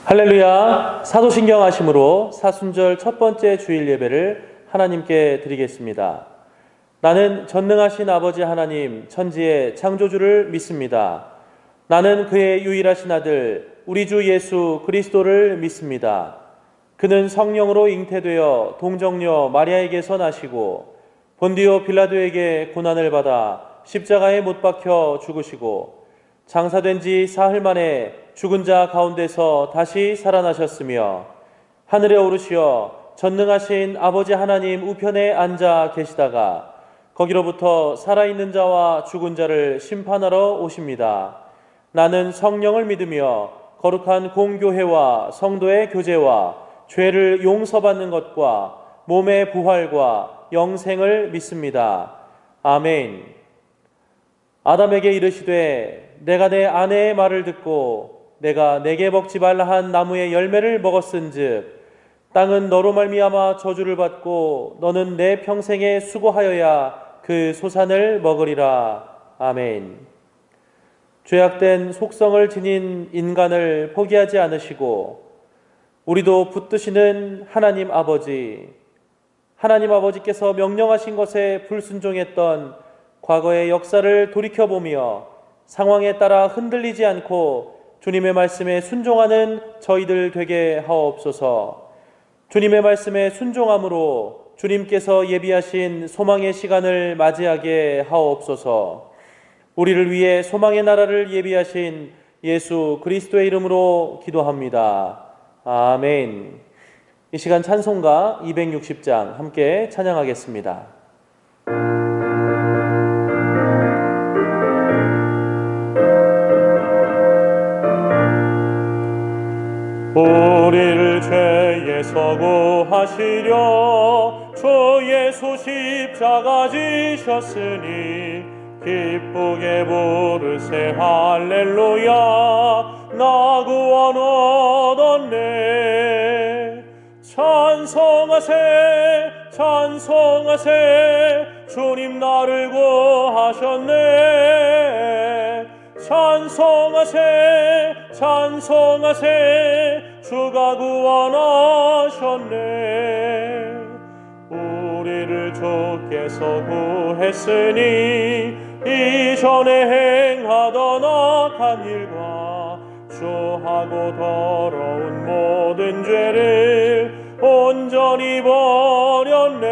할렐루야. 사도신경 하심으로 사순절 첫 번째 주일 예배를 하나님께 드리겠습니다. 나는 전능하신 아버지 하나님 천지의 창조주를 믿습니다. 나는 그의 유일하신 아들 우리 주 예수 그리스도를 믿습니다. 그는 성령으로 잉태되어 동정녀 마리아에게서 나시고 본디오 빌라도에게 고난을 받아 십자가에 못 박혀 죽으시고 장사된 지 사흘 만에 죽은 자 가운데서 다시 살아나셨으며 하늘에 오르시어 전능하신 아버지 하나님 우편에 앉아 계시다가 거기로부터 살아있는 자와 죽은 자를 심판하러 오십니다. 나는 성령을 믿으며 거룩한 공교회와 성도의 교제와 죄를 용서받는 것과 몸의 부활과 영생을 믿습니다. 아멘. 아담에게 이르시되 내가 내 아내의 말을 듣고 내가 내게 먹지 말라 한 나무의 열매를 먹었은즉 땅은 너로 말미암아 저주를 받고 너는 내 평생에 수고하여야 그 소산을 먹으리라. 아멘. 죄악된 속성을 지닌 인간을 포기하지 않으시고 우리도 붙드시는 하나님 아버지께서 명령하신 것에 불순종했던 과거의 역사를 돌이켜보며 상황에 따라 흔들리지 않고 주님의 말씀에 순종하는 저희들 되게 하옵소서. 주님의 말씀에 순종함으로 주님께서 예비하신 소망의 시간을 맞이하게 하옵소서. 우리를 위해 소망의 나라를 예비하신 예수 그리스도의 이름으로 기도합니다. 아멘. 이 시간 찬송가 260장 함께 찬양하겠습니다. 우리를 죄에서 구하시려 주 예수 십자가 지셨으니 기쁘게 부르세 할렐루야. 나 구원 얻었네. 찬송하세 찬송하세 주님 나를 구하셨네. 찬송하세 찬송하세 주가 구원하셨네. 우리를 주께서 구했으니 이전에 행하던 악한 일과 주하고 더러운 모든 죄를 온전히 버렸네.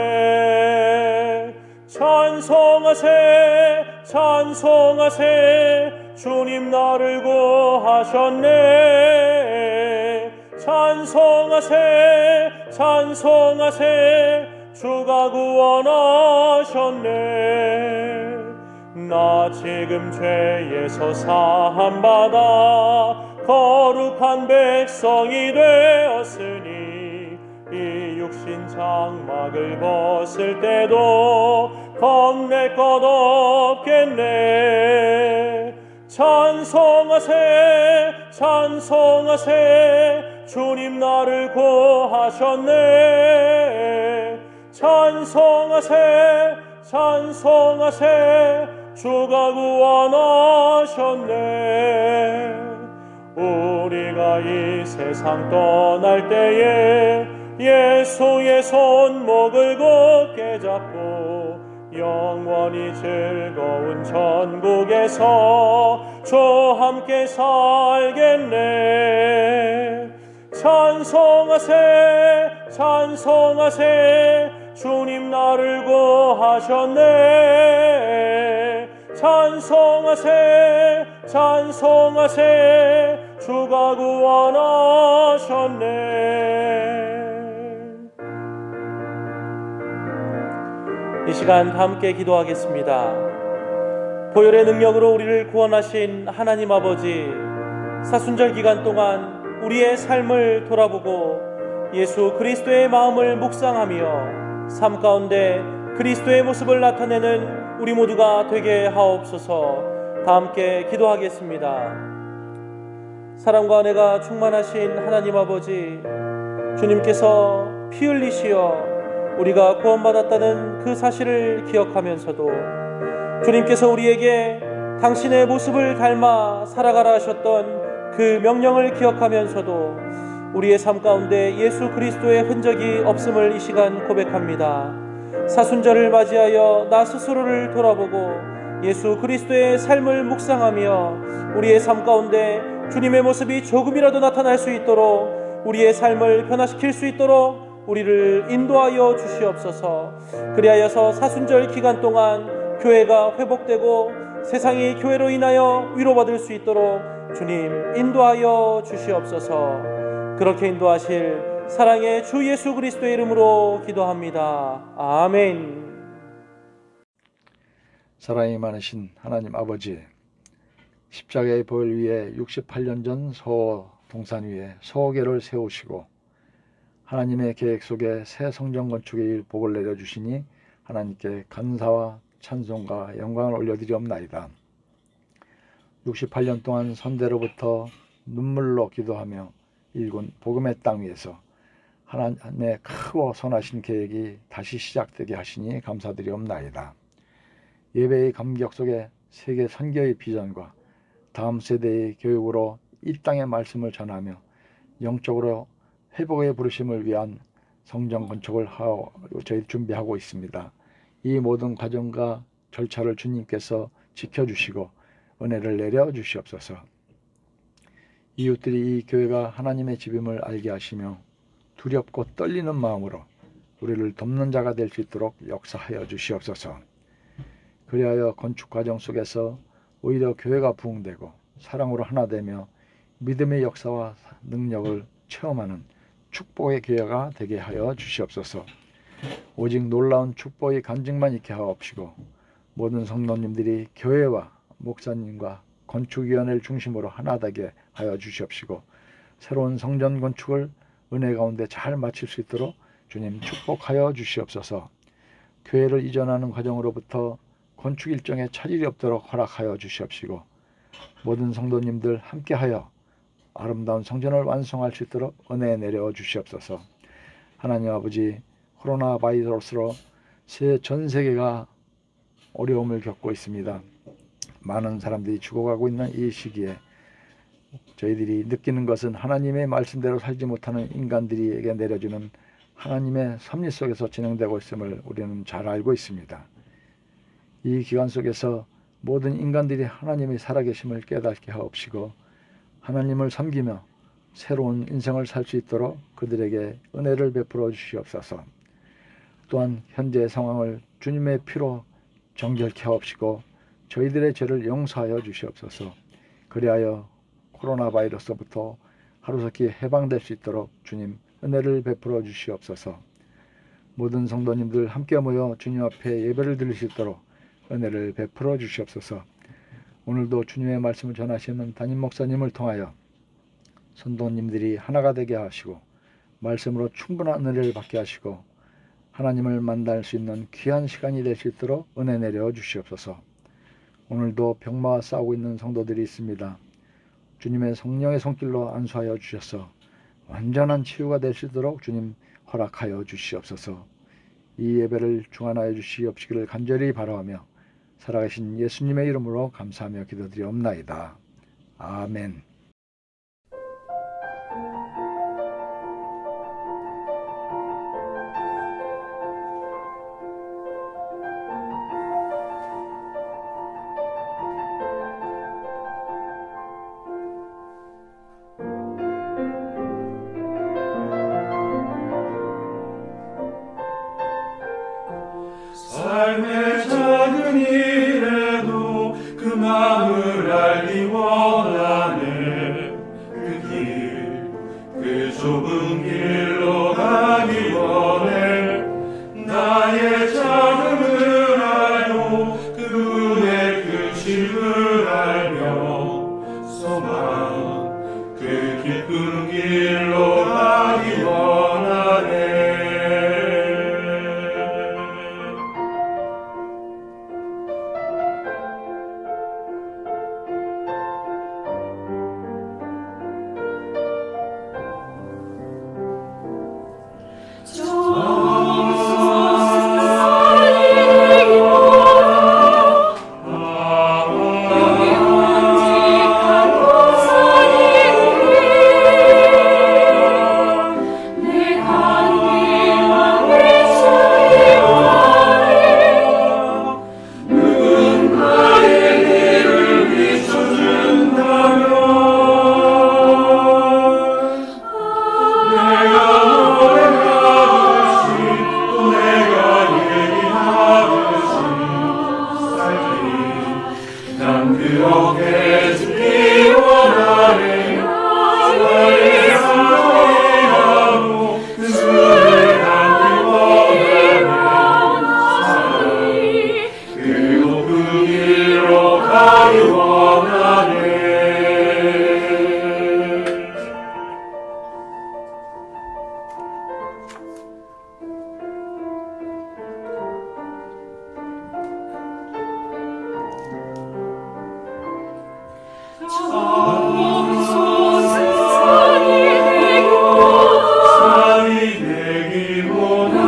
찬송하세 찬송하세 주님 나를 구하셨네. 찬송하세 찬송하세 주가 구원하셨네. 나 지금 죄에서 사함받아 거룩한 백성이 되었으니 이 육신 장막을 벗을 때도 겁낼 것 없겠네. 찬송하세 찬송하세 주님 나를 구하셨네. 찬송하세 찬송하세 주가 구원하셨네. 우리가 이 세상 떠날 때에 예수의 손목을 굳게 잡고 영원히 즐거운 천국에서 주와 함께 살겠네. 찬송하세 찬송하세 주님 나를 구하셨네. 찬송하세 찬송하세 주가 구원하셨네. 이 시간 함께 기도하겠습니다. 보혈의 능력으로 우리를 구원하신 하나님 아버지, 사순절 기간 동안 우리의 삶을 돌아보고 예수 그리스도의 마음을 묵상하며 삶 가운데 그리스도의 모습을 나타내는 우리 모두가 되게 하옵소서. 다 함께 기도하겠습니다. 사랑과 은혜가 충만하신 하나님 아버지, 주님께서 피 흘리시어 우리가 구원받았다는 그 사실을 기억하면서도 주님께서 우리에게 당신의 모습을 닮아 살아가라 하셨던 그 명령을 기억하면서도 우리의 삶 가운데 예수 그리스도의 흔적이 없음을 이 시간 고백합니다. 사순절을 맞이하여 나 스스로를 돌아보고 예수 그리스도의 삶을 묵상하며 우리의 삶 가운데 주님의 모습이 조금이라도 나타날 수 있도록 우리의 삶을 변화시킬 수 있도록 우리를 인도하여 주시옵소서. 그리하여서 사순절 기간 동안 교회가 회복되고 세상이 교회로 인하여 위로받을 수 있도록 주님 인도하여 주시옵소서. 그렇게 인도하실 사랑의 주 예수 그리스도의 이름으로 기도합니다. 아멘. 사랑이 많으신 하나님 아버지, 십자가의 보혈 위에 68년 전 서호 동산 위에 서호교를 세우시고 하나님의 계획 속에 새 성전 건축의 일 복을 내려주시니 하나님께 감사와 찬송과 영광을 올려드리옵나이다. 68년 동안 선대로부터 눈물로 기도하며 일군 복음의 땅 위에서 하나님의 크고 선하신 계획이 다시 시작되게 하시니 감사드리옵나이다. 예배의 감격 속에 세계 선교의 비전과 다음 세대의 교육으로 이 땅의 말씀을 전하며 영적으로 회복의 부르심을 위한 성전 건축을 저희 준비하고 있습니다. 이 모든 과정과 절차를 주님께서 지켜주시고 은혜를 내려주시옵소서. 이웃들이 이 교회가 하나님의 집임을 알게 하시며 두렵고 떨리는 마음으로 우리를 돕는 자가 될 수 있도록 역사하여 주시옵소서. 그리하여 건축 과정 속에서 오히려 교회가 부흥되고 사랑으로 하나 되며 믿음의 역사와 능력을 체험하는 축복의 교회가 되게 하여 주시옵소서. 오직 놀라운 축복의 간증만 있게 하옵시고 모든 성도님들이 교회와 목사님과 건축위원회를 중심으로 하나 되게 하여 주시옵시고 새로운 성전 건축을 은혜 가운데 잘 마칠 수 있도록 주님 축복하여 주시옵소서. 교회를 이전하는 과정으로부터 건축 일정에 차질이 없도록 허락하여 주시옵시고 모든 성도님들 함께하여 아름다운 성전을 완성할 수 있도록 은혜 내려 주시옵소서. 하나님 아버지, 코로나 바이러스로 전 세계가 어려움을 겪고 있습니다. 많은 사람들이 죽어가고 있는 이 시기에 저희들이 느끼는 것은 하나님의 말씀대로 살지 못하는 인간들에게 내려주는 하나님의 섭리 속에서 진행되고 있음을 우리는 잘 알고 있습니다. 이 기간 속에서 모든 인간들이 하나님의 살아계심을 깨닫게 하옵시고 하나님을 섬기며 새로운 인생을 살 수 있도록 그들에게 은혜를 베풀어 주시옵소서. 또한 현재 상황을 주님의 피로 정결케 하옵시고 저희들의 죄를 용서하여 주시옵소서. 그리하여 코로나 바이러스부터 하루속히 해방될 수 있도록 주님 은혜를 베풀어 주시옵소서. 모든 성도님들 함께 모여 주님 앞에 예배를 드릴 수 있도록 은혜를 베풀어 주시옵소서. 오늘도 주님의 말씀을 전하시는 담임 목사님을 통하여 성도님들이 하나가 되게 하시고 말씀으로 충분한 은혜를 받게 하시고 하나님을 만날 수 있는 귀한 시간이 될 수 있도록 은혜 내려 주시옵소서. 오늘도 병마와 싸우고 있는 성도들이 있습니다. 주님의 성령의 손길로 안수하여 주셔서 완전한 치유가 될 수 있도록 주님 허락하여 주시옵소서. 이 예배를 중안하여 주시옵시기를 간절히 바라하며 살아계신 예수님의 이름으로 감사하며 기도드리옵나이다. 아멘. 삶의 작은 일에도 그 마음을 알기 원하네. 그 좁은 길로 가기 원해. 나의 작음을 알고 그분의 크심을 알며 소망 그 깊은 길로 가기 원하네. 산이 되기보다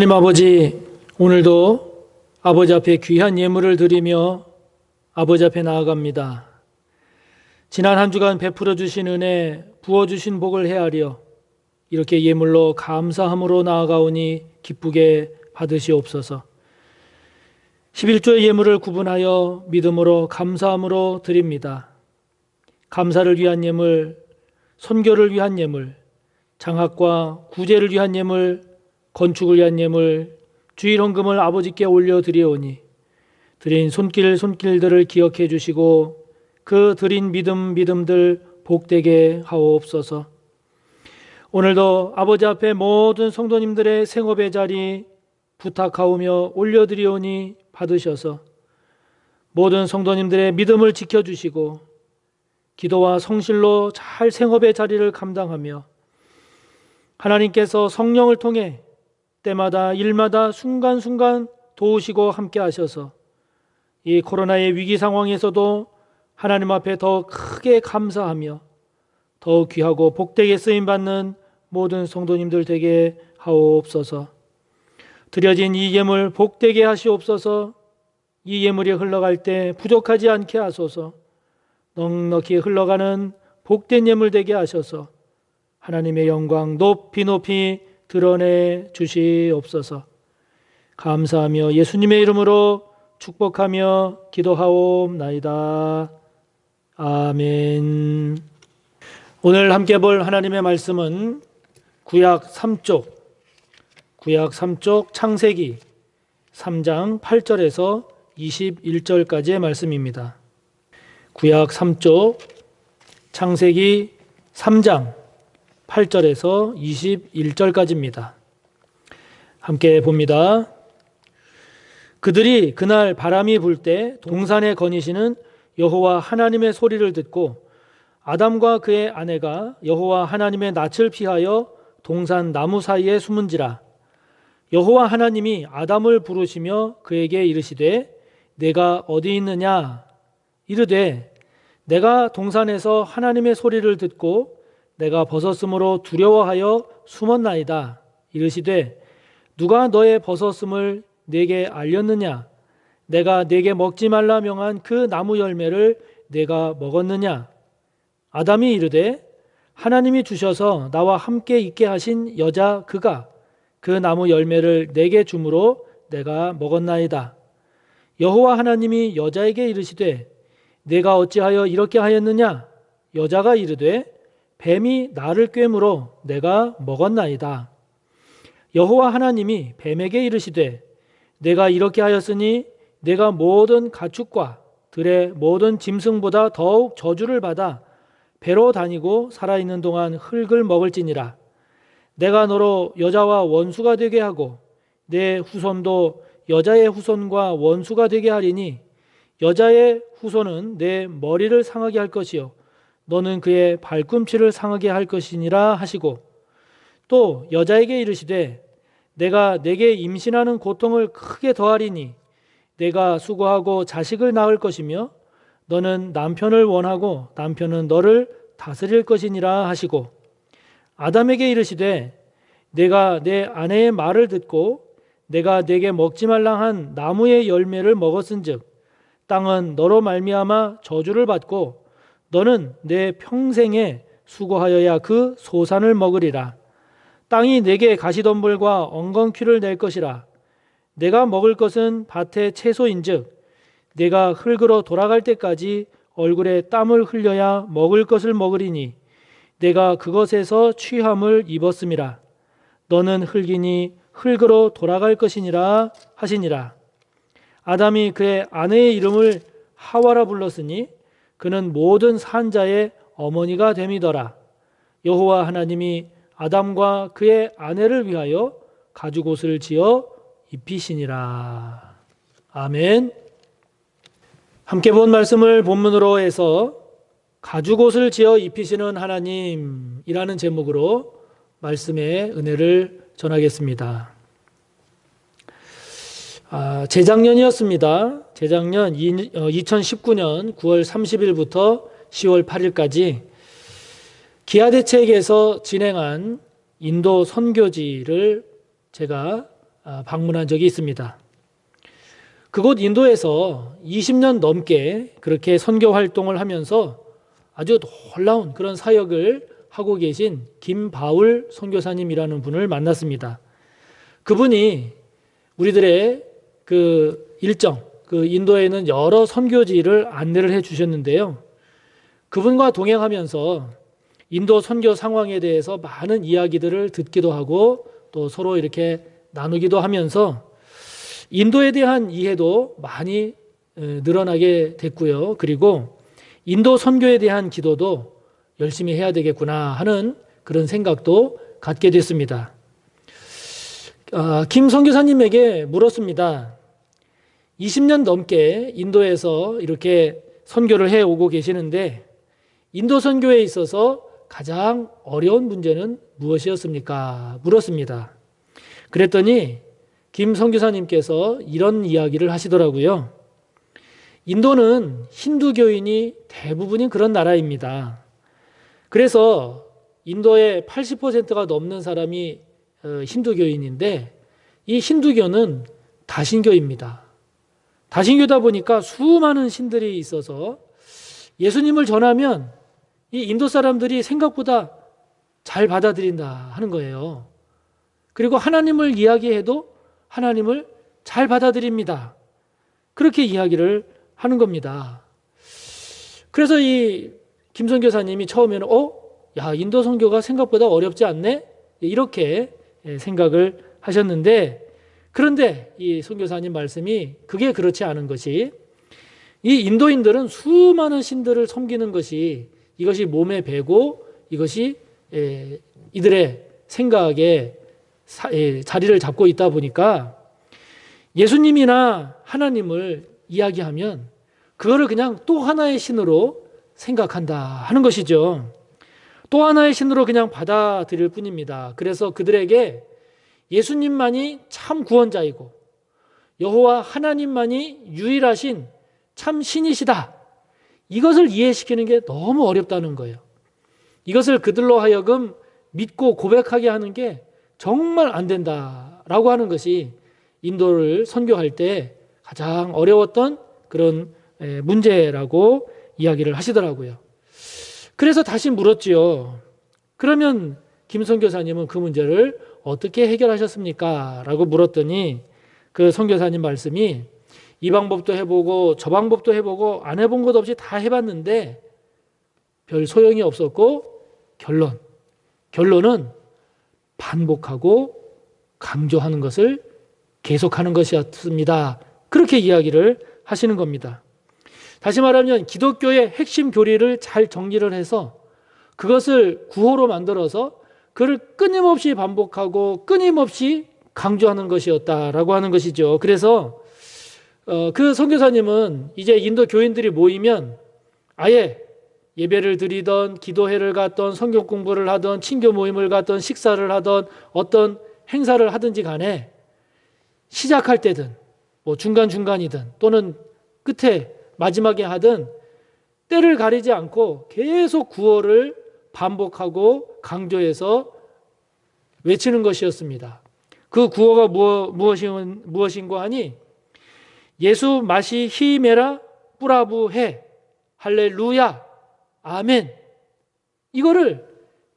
하나님 아버지, 오늘도 아버지 앞에 귀한 예물을 드리며 아버지 앞에 나아갑니다. 지난 한 주간 베풀어 주신 은혜, 부어 주신 복을 헤아려 이렇게 예물로 감사함으로 나아가오니 기쁘게 받으시옵소서. 11조의 예물을 구분하여 믿음으로 감사함으로 드립니다. 감사를 위한 예물, 선교를 위한 예물, 장학과 구제를 위한 예물, 건축을 위한 예물, 주일 헌금을 아버지께 올려드리오니 드린 손길들을 기억해 주시고 그 드린 믿음들 복되게 하옵소서. 오늘도 아버지 앞에 모든 성도님들의 생업의 자리 부탁하오며 올려드리오니 받으셔서 모든 성도님들의 믿음을 지켜주시고 기도와 성실로 잘 생업의 자리를 감당하며 하나님께서 성령을 통해 때마다 일마다 순간순간 도우시고 함께 하셔서 이 코로나의 위기 상황에서도 하나님 앞에 더 크게 감사하며 더 귀하고 복되게 쓰임받는 모든 성도님들 되게 하옵소서. 드려진 이 예물 복되게 하시옵소서. 이 예물이 흘러갈 때 부족하지 않게 하소서. 넉넉히 흘러가는 복된 예물 되게 하셔서 하나님의 영광 높이 드러내 주시옵소서. 감사하며 예수님의 이름으로 축복하며 기도하옵나이다. 아멘. 오늘 함께 볼 하나님의 말씀은 구약 3쪽 창세기 3장 8절에서 21절까지의 말씀입니다. 구약 3쪽 창세기 3장 8절에서 21절까지입니다. 함께 봅니다. 그들이 그날 바람이 불 때 동산에 거니시는 여호와 하나님의 소리를 듣고 아담과 그의 아내가 여호와 하나님의 낯을 피하여 동산 나무 사이에 숨은지라. 여호와 하나님이 아담을 부르시며 그에게 이르시되 내가 어디 있느냐? 이르되 내가 동산에서 하나님의 소리를 듣고 내가 벗었으므로 두려워하여 숨었나이다. 이르시되 누가 너의 벗었음을 내게 알렸느냐? 내가 내게 먹지 말라 명한 그 나무 열매를 내가 먹었느냐? 아담이 이르되 하나님이 주셔서 나와 함께 있게 하신 여자 그가 그 나무 열매를 내게 주므로 내가 먹었나이다. 여호와 하나님이 여자에게 이르시되 내가 어찌하여 이렇게 하였느냐? 여자가 이르되 뱀이 나를 꿰므로 내가 먹었나이다. 여호와 하나님이 뱀에게 이르시되 내가 이렇게 하였으니 내가 모든 가축과 들의 모든 짐승보다 더욱 저주를 받아 배로 다니고 살아있는 동안 흙을 먹을지니라. 내가 너로 여자와 원수가 되게 하고 내 후손도 여자의 후손과 원수가 되게 하리니 여자의 후손은 내 머리를 상하게 할 것이요 너는 그의 발꿈치를 상하게 할 것이니라 하시고 또 여자에게 이르시되 내가 내게 임신하는 고통을 크게 더하리니 내가 수고하고 자식을 낳을 것이며 너는 남편을 원하고 남편은 너를 다스릴 것이니라 하시고 아담에게 이르시되 내가 내 아내의 말을 듣고 내가 내게 먹지 말라 한 나무의 열매를 먹었은즉 땅은 너로 말미암아 저주를 받고 너는 내 평생에 수고하여야 그 소산을 먹으리라. 땅이 내게 가시덤불과 엉겅퀴를 낼 것이라. 내가 먹을 것은 밭의 채소인즉 내가 흙으로 돌아갈 때까지 얼굴에 땀을 흘려야 먹을 것을 먹으리니 내가 그것에서 취함을 입었음이라. 너는 흙이니 흙으로 돌아갈 것이니라 하시니라. 아담이 그의 아내의 이름을 하와라 불렀으니 그는 모든 산자의 어머니가 됨이더라. 여호와 하나님이 아담과 그의 아내를 위하여 가죽옷을 지어 입히시니라. 아멘. 함께 본 말씀을 본문으로 해서 가죽옷을 지어 입히시는 하나님이라는 제목으로 말씀의 은혜를 전하겠습니다. 재작년이었습니다. 재작년 2019년 9월 30일부터 10월 8일까지 기아대책에서 진행한 인도 선교지를 제가 방문한 적이 있습니다. 그곳 인도에서 20년 넘게 그렇게 선교 활동을 하면서 아주 놀라운 그런 사역을 하고 계신 김바울 선교사님이라는 분을 만났습니다. 그분이 우리들의 그 일정, 그 인도에는 여러 선교지를 안내를 해 주셨는데요. 그분과 동행하면서 인도 선교 상황에 대해서 많은 이야기들을 듣기도 하고 또 서로 이렇게 나누기도 하면서 인도에 대한 이해도 많이 늘어나게 됐고요. 그리고 인도 선교에 대한 기도도 열심히 해야 되겠구나 하는 그런 생각도 갖게 됐습니다. 김 선교사님에게 물었습니다. 20년 넘게 인도에서 이렇게 선교를 해오고 계시는데 인도 선교에 있어서 가장 어려운 문제는 무엇이었습니까? 물었습니다. 그랬더니 김 선교사님께서 이런 이야기를 하시더라고요. 인도는 힌두교인이 대부분인 그런 나라입니다. 그래서 인도의 80%가 넘는 사람이 힌두교인인데 이 힌두교는 다신교입니다. 다신교다 보니까 수많은 신들이 있어서 예수님을 전하면 이 인도 사람들이 생각보다 잘 받아들인다 하는 거예요. 그리고 하나님을 이야기해도 하나님을 잘 받아들입니다. 그렇게 이야기를 하는 겁니다. 그래서 이 김 선교사님이 처음에는 야, 인도 선교가 생각보다 어렵지 않네? 이렇게 생각을 하셨는데 그런데 이 선교사님 말씀이 그게 그렇지 않은 것이 이 인도인들은 수많은 신들을 섬기는 것이 이것이 몸에 배고 이것이 이들의 생각에 자리를 잡고 있다 보니까 예수님이나 하나님을 이야기하면 그거를 그냥 또 하나의 신으로 생각한다 하는 것이죠. 또 하나의 신으로 그냥 받아들일 뿐입니다. 그래서 그들에게 예수님만이 참 구원자이고 여호와 하나님만이 유일하신 참 신이시다, 이것을 이해시키는 게 너무 어렵다는 거예요. 이것을 그들로 하여금 믿고 고백하게 하는 게 정말 안 된다라고 하는 것이 인도를 선교할 때 가장 어려웠던 그런 문제라고 이야기를 하시더라고요. 그래서 다시 물었지요. 그러면 김 선교사님은 그 문제를 어떻게 해결하셨습니까? 라고 물었더니 그 선교사님 말씀이 이 방법도 해보고 저 방법도 해보고 안 해본 것 없이 다 해봤는데 별 소용이 없었고 결론은 반복하고 강조하는 것을 계속하는 것이었습니다. 그렇게 이야기를 하시는 겁니다. 다시 말하면 기독교의 핵심 교리를 잘 정리를 해서 그것을 구호로 만들어서 그를 끊임없이 반복하고 끊임없이 강조하는 것이었다라고 하는 것이죠. 그래서 그 선교사님은 이제 인도 교인들이 모이면 아예 예배를 드리던 기도회를 갔던 성경 공부를 하던 친교 모임을 갔던 식사를 하던 어떤 행사를 하든지 간에 시작할 때든 뭐 중간중간이든 또는 끝에 마지막에 하든 때를 가리지 않고 계속 구호를 반복하고 강조해서 외치는 것이었습니다. 그 구호가 무엇인고 하니 예수 마시 히메라 뿌라부해 할렐루야 아멘, 이거를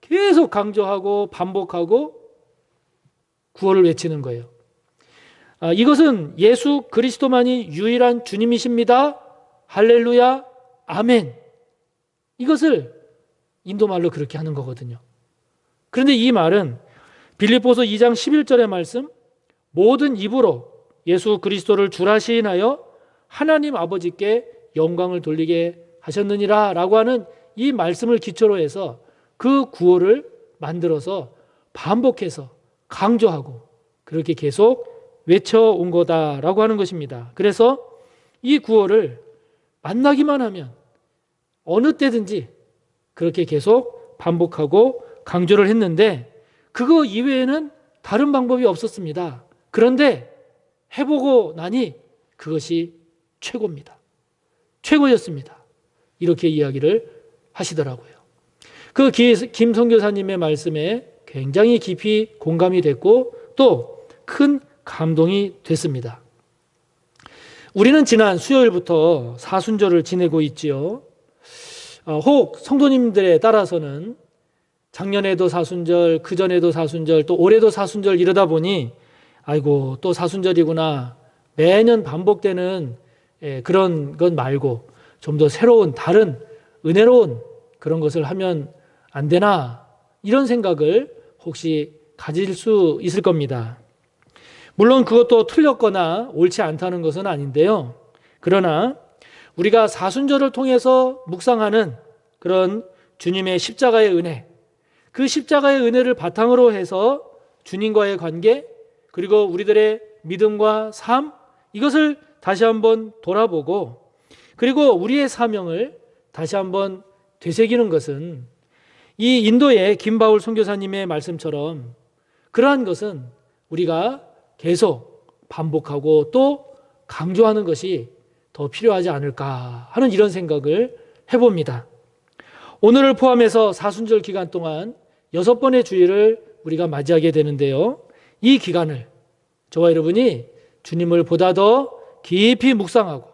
계속 강조하고 반복하고 구호를 외치는 거예요. 이것은 예수 그리스도만이 유일한 주님이십니다. 할렐루야 아멘, 이것을 인도말로 그렇게 하는 거거든요. 그런데 이 말은 빌립보서 2장 11절의 말씀, 모든 입으로 예수 그리스도를 주라 시인하여 하나님 아버지께 영광을 돌리게 하셨느니라 라고 하는 이 말씀을 기초로 해서 그 구호를 만들어서 반복해서 강조하고 그렇게 계속 외쳐온 거다라고 하는 것입니다. 그래서 이 구호를 만나기만 하면 어느 때든지 그렇게 계속 반복하고 강조를 했는데 그거 이외에는 다른 방법이 없었습니다. 그런데 해보고 나니 그것이 최고입니다. 최고였습니다. 이렇게 이야기를 하시더라고요. 그 김 선교사님의 말씀에 굉장히 깊이 공감이 됐고 또 큰 감동이 됐습니다. 우리는 지난 수요일부터 사순절을 지내고 있지요. 혹 성도님들에 따라서는 작년에도 사순절, 그전에도 사순절, 또 올해도 사순절 이러다 보니 아이고 또 사순절이구나, 매년 반복되는 그런 것 말고 좀 더 새로운 다른 은혜로운 그런 것을 하면 안 되나, 이런 생각을 혹시 가질 수 있을 겁니다. 물론 그것도 틀렸거나 옳지 않다는 것은 아닌데요. 그러나 우리가 사순절을 통해서 묵상하는 그런 주님의 십자가의 은혜, 그 십자가의 은혜를 바탕으로 해서 주님과의 관계, 그리고 우리들의 믿음과 삶, 이것을 다시 한번 돌아보고 그리고 우리의 사명을 다시 한번 되새기는 것은 이 인도의 김바울 선교사님의 말씀처럼 그러한 것은 우리가 계속 반복하고 또 강조하는 것이 더 필요하지 않을까 하는 이런 생각을 해봅니다. 오늘을 포함해서 사순절 기간 동안 6번의 주일을 우리가 맞이하게 되는데요. 이 기간을 저와 여러분이 주님을 보다 더 깊이 묵상하고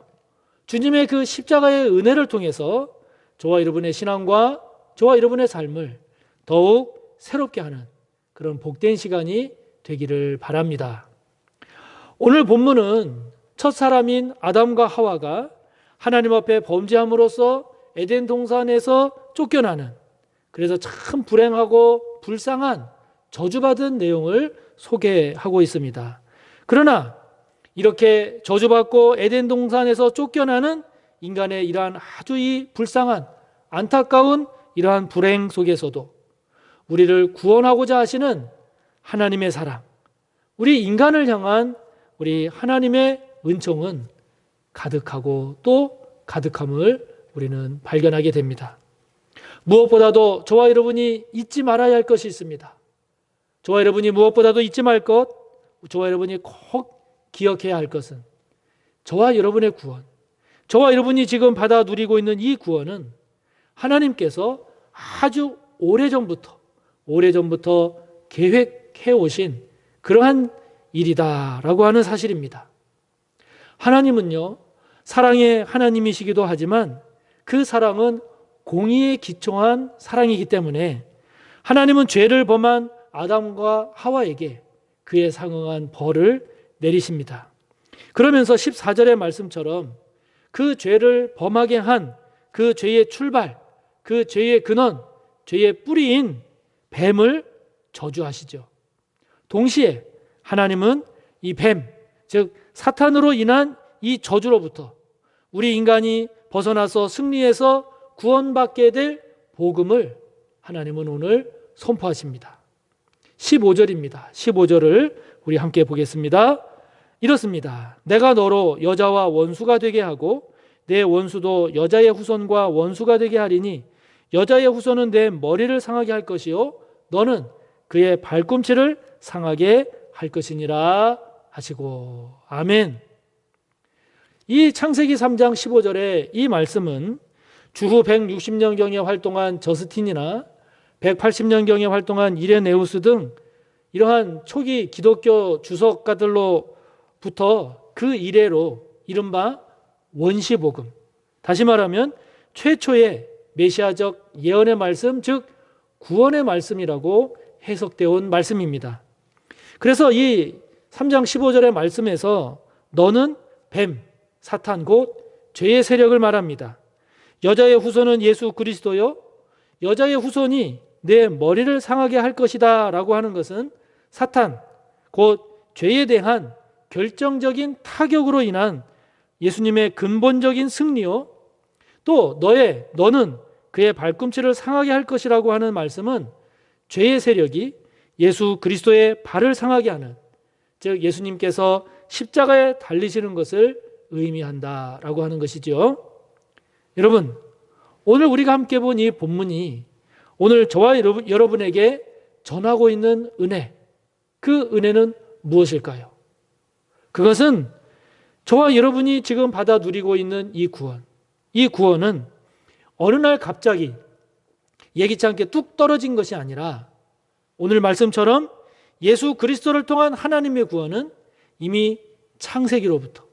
주님의 그 십자가의 은혜를 통해서 저와 여러분의 신앙과 저와 여러분의 삶을 더욱 새롭게 하는 그런 복된 시간이 되기를 바랍니다. 오늘 본문은 첫 사람인 아담과 하와가 하나님 앞에 범죄함으로써 에덴 동산에서 쫓겨나는, 그래서 참 불행하고 불쌍한 저주받은 내용을 소개하고 있습니다. 그러나 이렇게 저주받고 에덴 동산에서 쫓겨나는 인간의 이러한 아주 이 불쌍한 안타까운 이러한 불행 속에서도 우리를 구원하고자 하시는 하나님의 사랑, 우리 인간을 향한 우리 하나님의 은총은 가득하고 또 가득함을 우리는 발견하게 됩니다. 무엇보다도 저와 여러분이 잊지 말아야 할 것이 있습니다. 저와 여러분이 무엇보다도 잊지 말 것, 저와 여러분이 꼭 기억해야 할 것은 저와 여러분의 구원, 저와 여러분이 지금 받아 누리고 있는 이 구원은 하나님께서 아주 오래전부터 계획해 오신 그러한 일이다라고 하는 사실입니다. 하나님은요, 사랑의 하나님이시기도 하지만 그 사랑은 공의에 기초한 사랑이기 때문에 하나님은 죄를 범한 아담과 하와에게 그에 상응한 벌을 내리십니다. 그러면서 14절의 말씀처럼 그 죄를 범하게 한 그 죄의 출발, 그 죄의 근원, 죄의 뿌리인 뱀을 저주하시죠. 동시에 하나님은 이 뱀, 즉 사탄으로 인한 이 저주로부터 우리 인간이 벗어나서 승리해서 구원받게 될 복음을 하나님은 오늘 선포하십니다. 15절입니다. 15절을 우리 함께 보겠습니다. 이렇습니다. 내가 너로 여자와 원수가 되게 하고 내 원수도 여자의 후손과 원수가 되게 하리니 여자의 후손은 내 머리를 상하게 할 것이요 너는 그의 발꿈치를 상하게 할 것이니라 하시고. 아멘. 이 창세기 3장 15절의 이 말씀은 주후 160년경에 활동한 저스틴이나 180년경에 활동한 이레네우스 등 이러한 초기 기독교 주석가들로부터 그 이래로 이른바 원시복음, 다시 말하면 최초의 메시아적 예언의 말씀, 즉 구원의 말씀이라고 해석되어 온 말씀입니다. 그래서 이 3장 15절의 말씀에서 너는 뱀, 사탄 곧 죄의 세력을 말합니다. 여자의 후손은 예수 그리스도요, 여자의 후손이 내 머리를 상하게 할 것이다 라고 하는 것은 사탄 곧 죄에 대한 결정적인 타격으로 인한 예수님의 근본적인 승리요, 또 너는 그의 발꿈치를 상하게 할 것이라고 하는 말씀은 죄의 세력이 예수 그리스도의 발을 상하게 하는, 즉 예수님께서 십자가에 달리시는 것을 의미한다라고 하는 것이죠. 여러분, 오늘 우리가 함께 본 이 본문이 오늘 저와 여러분에게 전하고 있는 은혜, 그 은혜는 무엇일까요? 그것은 저와 여러분이 지금 받아 누리고 있는 이 구원은 어느 날 갑자기 예기치 않게 뚝 떨어진 것이 아니라 오늘 말씀처럼 예수 그리스도를 통한 하나님의 구원은 이미 창세기로부터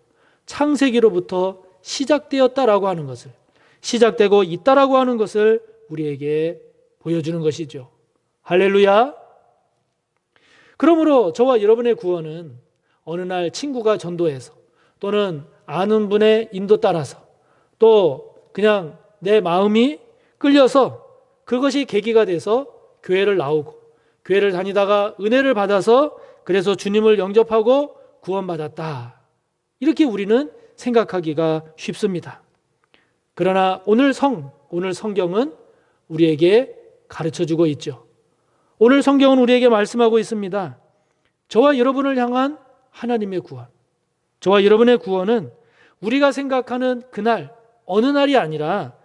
시작되었다라고 하는 것을, 시작되고 있다라고 하는 것을 우리에게 보여주는 것이죠. 할렐루야. 그러므로 저와 여러분의 구원은 어느 날 친구가 전도해서 또는 아는 분의 인도 따라서 또 그냥 내 마음이 끌려서 그것이 계기가 돼서 교회를 나오고 교회를 다니다가 은혜를 받아서 그래서 주님을 영접하고 구원받았다, 이렇게 우리는 생각하기가 쉽습니다. 그러나 오늘 성경은 우리에게 가르쳐주고 있죠. 오늘 성경은 우리에게 말씀하고 있습니다. 저와 여러분을 향한 하나님의 구원, 저와 여러분의 구원은 우리가 생각하는 그날 어느 날이 아니라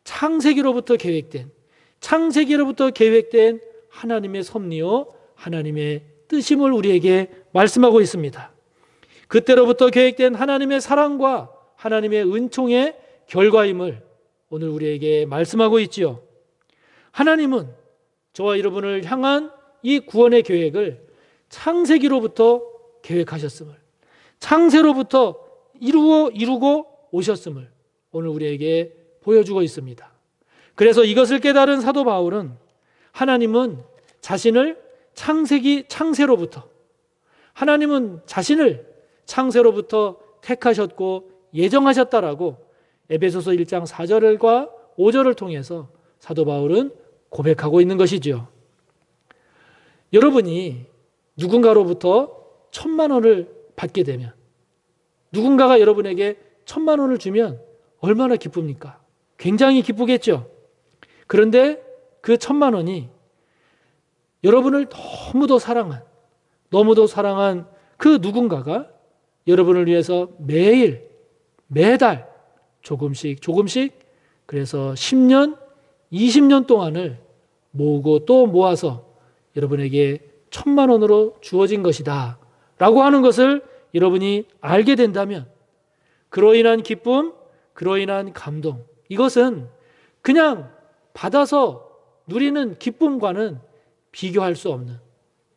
창세기로부터 계획된 하나님의 섭리요 하나님의 뜻임을 우리에게 말씀하고 있습니다. 그때로부터 계획된 하나님의 사랑과 하나님의 은총의 결과임을 오늘 우리에게 말씀하고 있지요. 하나님은 저와 여러분을 향한 이 구원의 계획을 창세기로부터 계획하셨음을, 창세로부터 이루고 오셨음을 오늘 우리에게 보여주고 있습니다. 그래서 이것을 깨달은 사도 바울은 하나님은 자신을 하나님은 자신을 창세로부터 택하셨고 예정하셨다라고 에베소서 1장 4절과 5절을 통해서 사도 바울은 고백하고 있는 것이죠. 여러분이 누군가로부터 1,000만 원을 받게 되면, 누군가가 여러분에게 1,000만 원을 주면 얼마나 기쁩니까? 굉장히 기쁘겠죠. 그런데 그 1,000만 원이 여러분을 너무도 사랑한 그 누군가가 여러분을 위해서 매달 조금씩 그래서 10년, 20년 동안을 모으고 또 모아서 여러분에게 1,000만 원으로 주어진 것이다 라고 하는 것을 여러분이 알게 된다면 그로 인한 기쁨, 그로 인한 감동, 이것은 그냥 받아서 누리는 기쁨과는 비교할 수 없는,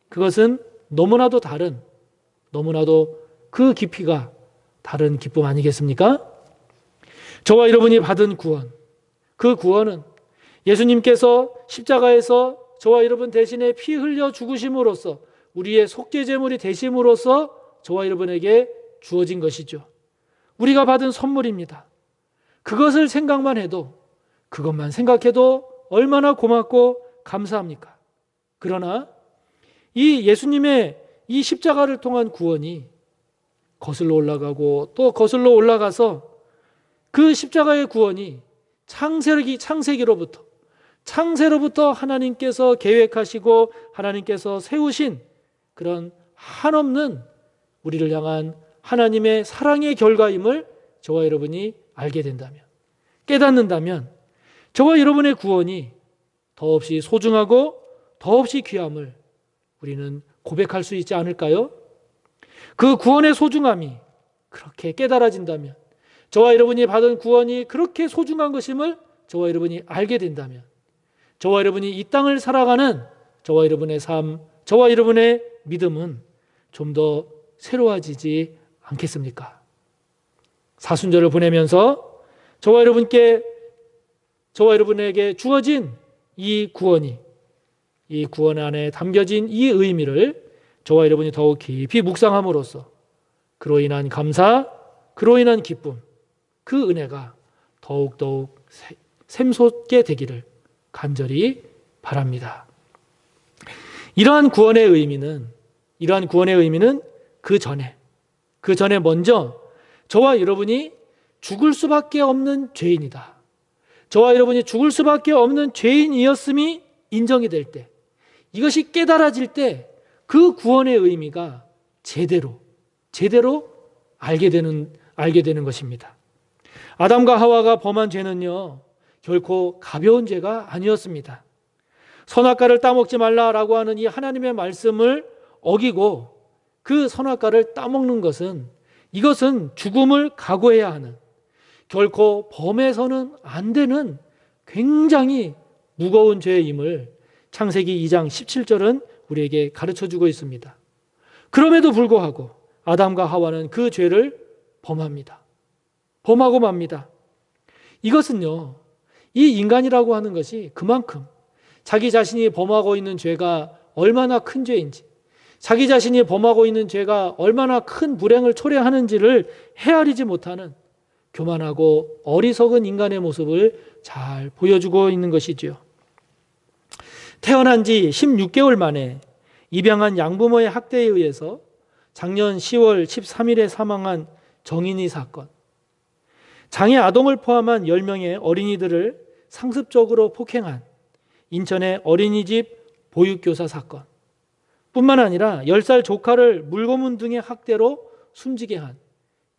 그것은 너무나도 다른, 너무나도 그 깊이가 다른 기쁨 아니겠습니까? 저와 여러분이 받은 구원, 그 구원은 예수님께서 십자가에서 저와 여러분 대신에 피 흘려 죽으심으로써 우리의 속죄제물이 되심으로써 저와 여러분에게 주어진 것이죠. 우리가 받은 선물입니다. 그것을 생각만 해도, 그것만 생각해도 얼마나 고맙고 감사합니까? 그러나 이 예수님의 이 십자가를 통한 구원이 거슬러 올라가고 또 거슬러 올라가서 그 십자가의 구원이 창세로부터 하나님께서 계획하시고 하나님께서 세우신 그런 한없는 우리를 향한 하나님의 사랑의 결과임을 저와 여러분이 알게 된다면, 깨닫는다면 저와 여러분의 구원이 더없이 소중하고 더없이 귀함을 우리는 고백할 수 있지 않을까요? 그 구원의 소중함이 그렇게 깨달아진다면, 저와 여러분이 받은 구원이 그렇게 소중한 것임을 저와 여러분이 알게 된다면, 저와 여러분이 이 땅을 살아가는 저와 여러분의 삶, 저와 여러분의 믿음은 좀 더 새로워지지 않겠습니까? 사순절을 보내면서 저와 여러분에게 주어진 이 구원이, 이 구원 안에 담겨진 이 의미를 저와 여러분이 더욱 깊이 묵상함으로써 그로 인한 감사, 그로 인한 기쁨, 그 은혜가 더욱더욱 샘솟게 되기를 간절히 바랍니다. 이러한 구원의 의미는 그 전에 먼저 저와 여러분이 죽을 수밖에 없는 죄인이다, 저와 여러분이 죽을 수밖에 없는 죄인이었음이 인정이 될 때, 이것이 깨달아질 때 그 구원의 의미가 제대로 알게 되는 것입니다. 아담과 하와가 범한 죄는요, 결코 가벼운 죄가 아니었습니다. 선악과를 따먹지 말라라고 하는 이 하나님의 말씀을 어기고 그 선악과를 따먹는 이것은 죽음을 각오해야 하는, 결코 범해서는 안 되는 굉장히 무거운 죄임을 창세기 2장 17절은 우리에게 가르쳐주고 있습니다. 그럼에도 불구하고 아담과 하와는 그 죄를 범하고 맙니다. 이것은요, 이 인간이라고 하는 것이 그만큼 자기 자신이 범하고 있는 죄가 얼마나 큰 죄인지, 자기 자신이 범하고 있는 죄가 얼마나 큰 불행을 초래하는지를 헤아리지 못하는 교만하고 어리석은 인간의 모습을 잘 보여주고 있는 것이지요. 태어난 지 16개월 만에 입양한 양부모의 학대에 의해서 작년 10월 13일에 사망한 정인이 사건, 장애 아동을 포함한 10명의 어린이들을 상습적으로 폭행한 인천의 어린이집 보육교사 사건, 뿐만 아니라 10살 조카를 물고문 등의 학대로 숨지게 한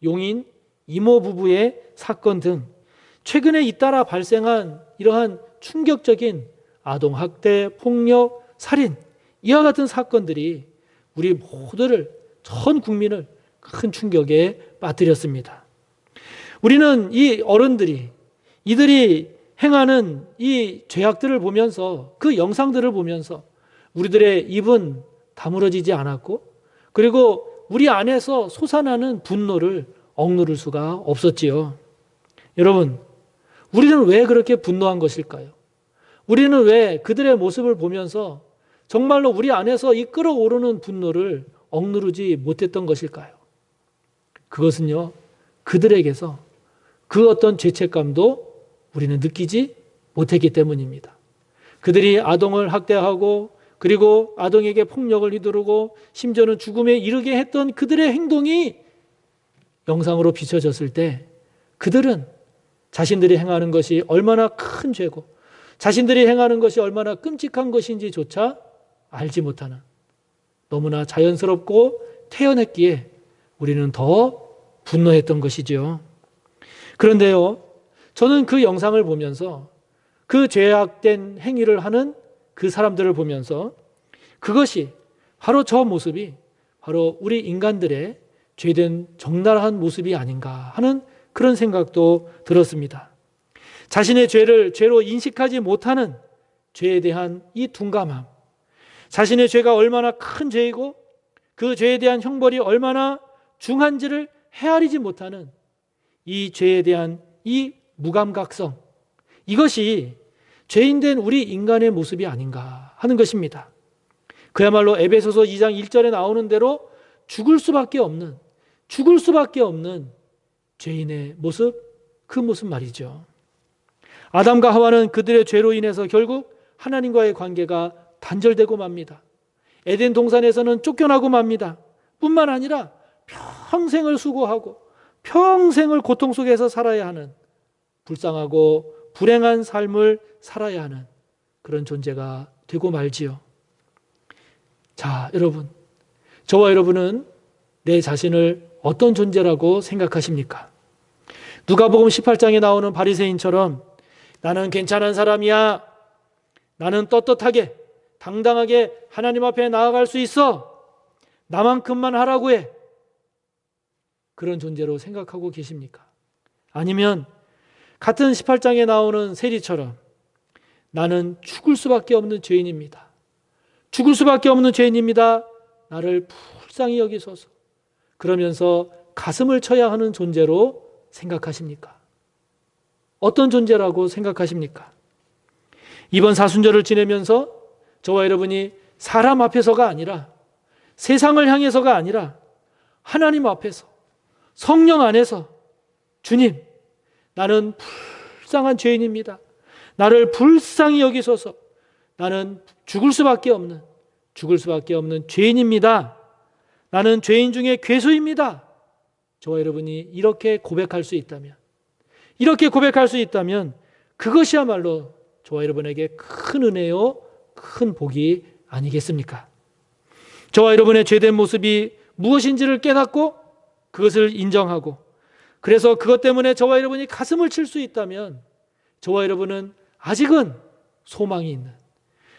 용인 이모 부부의 사건 등 최근에 잇따라 발생한 이러한 충격적인 아동 학대, 폭력, 살인, 이와 같은 사건들이 우리 모두를, 전 국민을 큰 충격에 빠뜨렸습니다. 우리는 이 어른들이, 이들이 행하는 이 죄악들을 보면서, 그 영상들을 보면서 우리들의 입은 다물어지지 않았고, 그리고 우리 안에서 솟아나는 분노를 억누를 수가 없었지요. 여러분, 우리는 왜 그렇게 분노한 것일까요? 우리는 왜 그들의 모습을 보면서 정말로 우리 안에서 이 끓어오르는 분노를 억누르지 못했던 것일까요? 그것은요, 그들에게서 그 어떤 죄책감도 우리는 느끼지 못했기 때문입니다. 그들이 아동을 학대하고 그리고 아동에게 폭력을 휘두르고 심지어는 죽음에 이르게 했던 그들의 행동이 영상으로 비춰졌을 때 그들은 자신들이 행하는 것이 얼마나 큰 죄고 자신들이 행하는 것이 얼마나 끔찍한 것인지조차 알지 못하는, 너무나 자연스럽고 태연했기에 우리는 더 분노했던 것이죠. 그런데요, 저는 그 영상을 보면서 그 죄악된 행위를 하는 그 사람들을 보면서 그것이 바로 저 모습이 바로 우리 인간들의 죄된 적나라한 모습이 아닌가 하는 그런 생각도 들었습니다. 자신의 죄를 죄로 인식하지 못하는 죄에 대한 이 둔감함, 자신의 죄가 얼마나 큰 죄이고 그 죄에 대한 형벌이 얼마나 중한지를 헤아리지 못하는 이 죄에 대한 이 무감각성, 이것이 죄인된 우리 인간의 모습이 아닌가 하는 것입니다. 그야말로 에베소서 2장 1절에 나오는 대로 죽을 수밖에 없는 죄인의 모습, 그 모습 말이죠. 아담과 하와는 그들의 죄로 인해서 결국 하나님과의 관계가 단절되고 맙니다. 에덴 동산에서는 쫓겨나고 맙니다. 뿐만 아니라 평생을 수고하고 평생을 고통 속에서 살아야 하는 불쌍하고 불행한 삶을 살아야 하는 그런 존재가 되고 말지요. 자, 여러분, 저와 여러분은 내 자신을 어떤 존재라고 생각하십니까? 누가복음 18장에 나오는 바리새인처럼 나는 괜찮은 사람이야, 나는 떳떳하게 당당하게 하나님 앞에 나아갈 수 있어, 나만큼만 하라고 해, 그런 존재로 생각하고 계십니까? 아니면 같은 18장에 나오는 세리처럼 나는 죽을 수밖에 없는 죄인입니다, 죽을 수밖에 없는 죄인입니다, 나를 불쌍히 여기소서, 그러면서 가슴을 쳐야 하는 존재로 생각하십니까? 어떤 존재라고 생각하십니까? 이번 사순절을 지내면서 저와 여러분이 사람 앞에서가 아니라, 세상을 향해서가 아니라 하나님 앞에서, 성령 안에서 주님, 나는 불쌍한 죄인입니다, 나를 불쌍히 여기소서, 나는 죽을 수밖에 없는 죄인입니다, 나는 죄인 중에 괴수입니다, 저와 여러분이 이렇게 고백할 수 있다면, 그것이야말로 저와 여러분에게 큰 은혜요, 큰 복이 아니겠습니까? 저와 여러분의 죄된 모습이 무엇인지를 깨닫고 그것을 인정하고, 그래서 그것 때문에 저와 여러분이 가슴을 칠 수 있다면 저와 여러분은 아직은 소망이 있는,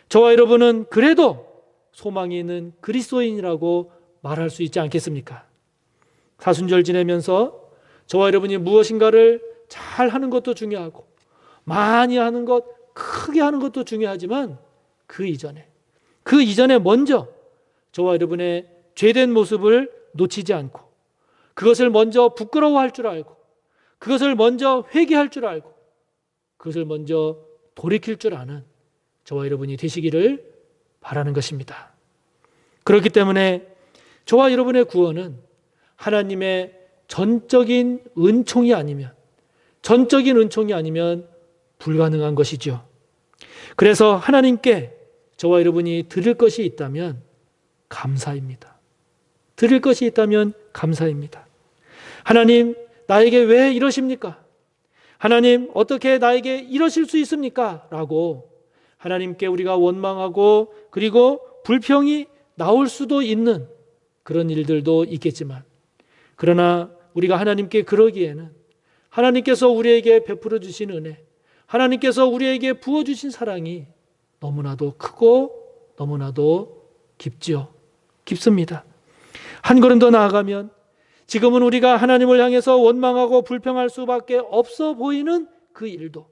저와 여러분은 그래도 소망이 있는 그리스도인이라고 말할 수 있지 않겠습니까? 사순절 지내면서 저와 여러분이 무엇인가를 잘 하는 것도 중요하고 많이 하는 것, 크게 하는 것도 중요하지만 그 이전에 먼저 저와 여러분의 죄된 모습을 놓치지 않고, 그것을 먼저 부끄러워할 줄 알고, 그것을 먼저 회개할 줄 알고, 그것을 먼저 돌이킬 줄 아는 저와 여러분이 되시기를 바라는 것입니다. 그렇기 때문에 저와 여러분의 구원은 하나님의 전적인 은총이 아니면 불가능한 것이죠. 그래서 하나님께 저와 여러분이 드릴 것이 있다면 감사입니다. 하나님, 나에게 왜 이러십니까? 하나님, 어떻게 나에게 이러실 수 있습니까? 라고 하나님께 우리가 원망하고, 그리고 불평이 나올 수도 있는 그런 일들도 있겠지만, 그러나 우리가 하나님께 그러기에는 하나님께서 우리에게 베풀어 주신 은혜, 하나님께서 우리에게 부어주신 사랑이 너무나도 크고 너무나도 깊습니다. 한 걸음 더 나아가면 지금은 우리가 하나님을 향해서 원망하고 불평할 수밖에 없어 보이는 그 일도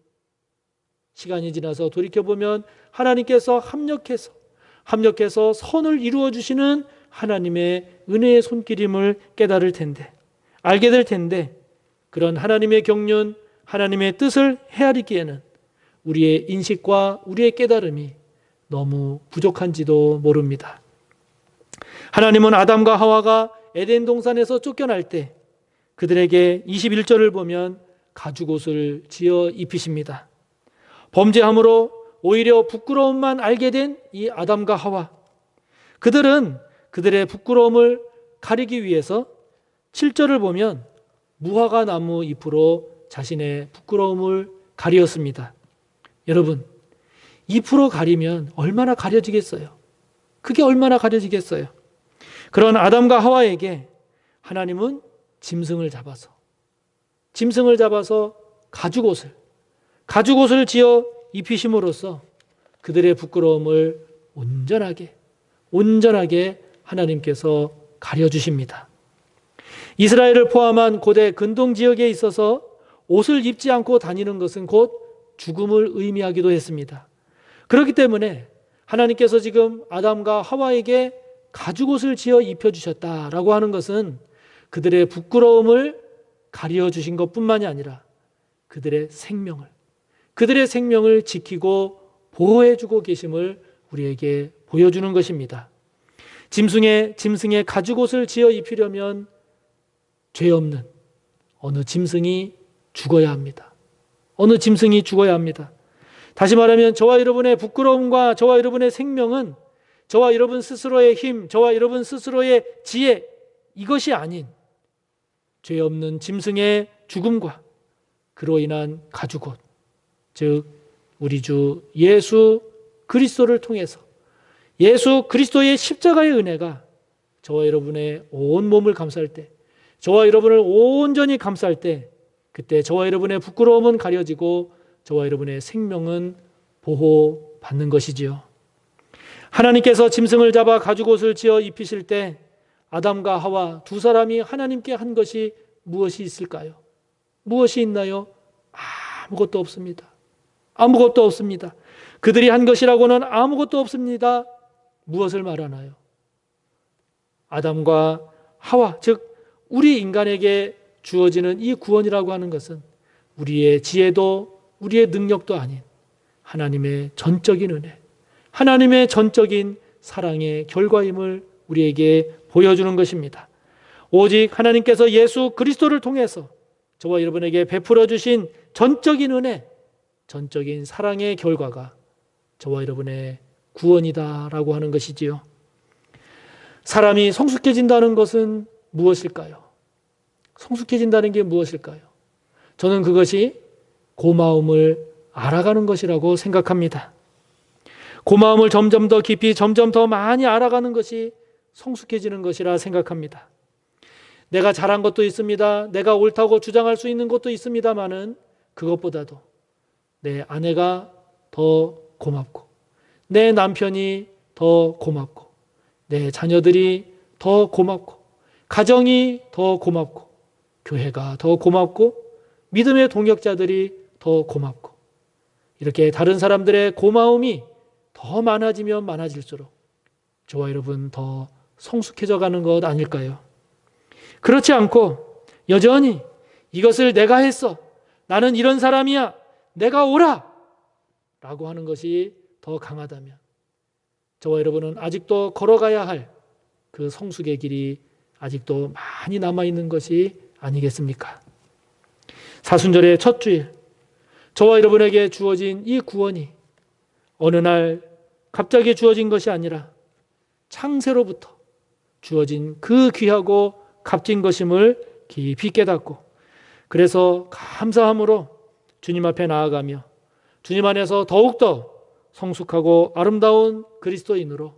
시간이 지나서 돌이켜보면 하나님께서 합력해서 선을 이루어 주시는 하나님의 은혜의 손길임을 알게 될 텐데, 그런 하나님의 경륜, 하나님의 뜻을 헤아리기에는 우리의 인식과 우리의 깨달음이 너무 부족한지도 모릅니다. 하나님은 아담과 하와가 에덴 동산에서 쫓겨날 때 그들에게 21절을 보면 가죽옷을 지어 입히십니다. 범죄함으로 오히려 부끄러움만 알게 된 이 아담과 하와, 그들은 그들의 부끄러움을 가리기 위해서 7절을 보면 무화과 나무 잎으로 자신의 부끄러움을 가리었습니다. 여러분, 잎으로 가리면 얼마나 가려지겠어요? 그게 얼마나 가려지겠어요? 그런 아담과 하와에게 하나님은 짐승을 잡아서 가죽옷을, 가죽옷을 지어 입히심으로써 그들의 부끄러움을 온전하게 하나님께서 가려주십니다. 이스라엘을 포함한 고대 근동 지역에 있어서 옷을 입지 않고 다니는 것은 곧 죽음을 의미하기도 했습니다. 그렇기 때문에 하나님께서 지금 아담과 하와에게 가죽옷을 지어 입혀주셨다라고 하는 것은 그들의 부끄러움을 가려주신 것뿐만이 아니라 그들의 생명을 지키고 보호해주고 계심을 우리에게 보여주는 것입니다. 짐승의 가죽옷을 지어 입히려면 죄 없는 어느 짐승이 죽어야 합니다. 다시 말하면 저와 여러분의 부끄러움과 저와 여러분의 생명은 저와 여러분 스스로의 힘, 저와 여러분 스스로의 지혜, 이것이 아닌 죄 없는 짐승의 죽음과 그로 인한 가죽옷, 즉 우리 주 예수 그리스도를 통해서 예수 그리스도의 십자가의 은혜가 저와 여러분의 온 몸을 감쌀 때, 저와 여러분을 온전히 감쌀 때, 그때 저와 여러분의 부끄러움은 가려지고 저와 여러분의 생명은 보호받는 것이지요. 하나님께서 짐승을 잡아 가죽옷을 지어 입히실 때 아담과 하와 두 사람이 하나님께 한 것이 무엇이 있을까요? 무엇이 있나요? 아무것도 없습니다. 그들이 한 것이라고는 아무것도 없습니다. 무엇을 말하나요? 아담과 하와, 즉 우리 인간에게 주어지는 이 구원이라고 하는 것은 우리의 지혜도 우리의 능력도 아닌 하나님의 전적인 은혜, 하나님의 전적인 사랑의 결과임을 우리에게 보여주는 것입니다. 오직 하나님께서 예수 그리스도를 통해서 저와 여러분에게 베풀어 주신 전적인 은혜, 전적인 사랑의 결과가 저와 여러분의 구원이다라고 하는 것이지요. 사람이 성숙해진다는 것은 무엇일까요? 성숙해진다는 게 무엇일까요? 저는 그것이 고마움을 알아가는 것이라고 생각합니다. 고마움을 점점 더 깊이, 점점 더 많이 알아가는 것이 성숙해지는 것이라 생각합니다. 내가 잘한 것도 있습니다. 내가 옳다고 주장할 수 있는 것도 있습니다만은 그것보다도 내 아내가 더 고맙고, 내 남편이 더 고맙고, 내 자녀들이 더 고맙고, 가정이 더 고맙고, 교회가 더 고맙고, 믿음의 동역자들이 더 고맙고, 이렇게 다른 사람들의 고마움이 더 많아지면 많아질수록 저와 여러분 더 성숙해져 가는 것 아닐까요? 그렇지 않고 여전히 이것을 내가 했어, 나는 이런 사람이야, 내가 옳아 라고 하는 것이 더 강하다면 저와 여러분은 아직도 걸어가야 할 그 성숙의 길이 아직도 많이 남아있는 것이 아니겠습니까? 사순절의 첫 주일, 저와 여러분에게 주어진 이 구원이 어느 날 갑자기 주어진 것이 아니라 창세로부터 주어진 그 귀하고 값진 것임을 깊이 깨닫고, 그래서 감사함으로 주님 앞에 나아가며 주님 안에서 더욱더 성숙하고 아름다운 그리스도인으로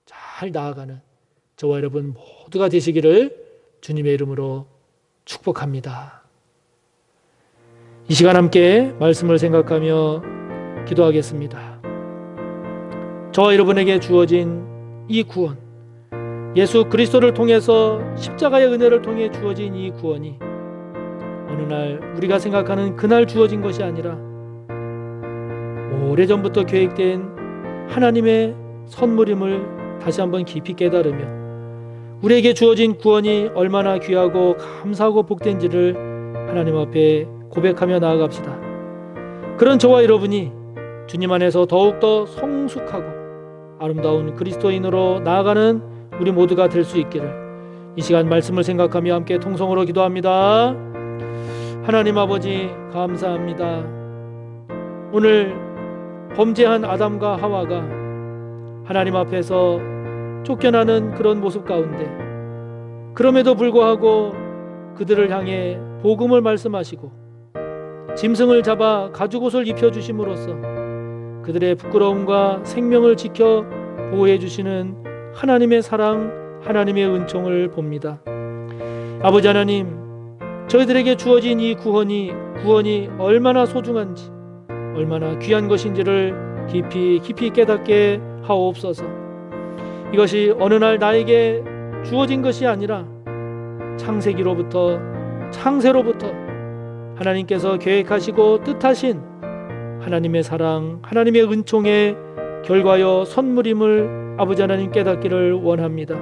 잘 나아가는 저와 여러분 모두가 되시기를 주님의 이름으로 축복합니다. 이 시간 함께 말씀을 생각하며 기도하겠습니다. 저와 여러분에게 주어진 이 구원, 예수 그리스도를 통해서 십자가의 은혜를 통해 주어진 이 구원이 어느 날 우리가 생각하는 그날 주어진 것이 아니라 오래전부터 계획된 하나님의 선물임을 다시 한번 깊이 깨달으며 우리에게 주어진 구원이 얼마나 귀하고 감사하고 복된지를 하나님 앞에 고백하며 나아갑시다. 그런 저와 여러분이 주님 안에서 더욱더 성숙하고 아름다운 그리스도인으로 나아가는 우리 모두가 될 수 있기를 이 시간 말씀을 생각하며 함께 통성으로 기도합니다. 하나님 아버지 감사합니다. 오늘 범죄한 아담과 하와가 하나님 앞에서 쫓겨나는 그런 모습 가운데 그럼에도 불구하고 그들을 향해 복음을 말씀하시고 짐승을 잡아 가죽옷을 입혀주심으로써 그들의 부끄러움과 생명을 지켜 보호해 주시는 하나님의 사랑, 하나님의 은총을 봅니다. 아버지 하나님, 저희들에게 주어진 이 구원이 얼마나 소중한지, 얼마나 귀한 것인지를 깊이 깨닫게 하옵소서. 이것이 어느 날 나에게 주어진 것이 아니라 창세로부터 하나님께서 계획하시고 뜻하신 하나님의 사랑, 하나님의 은총의 결과여 선물임을 아버지 하나님 깨닫기를 원합니다.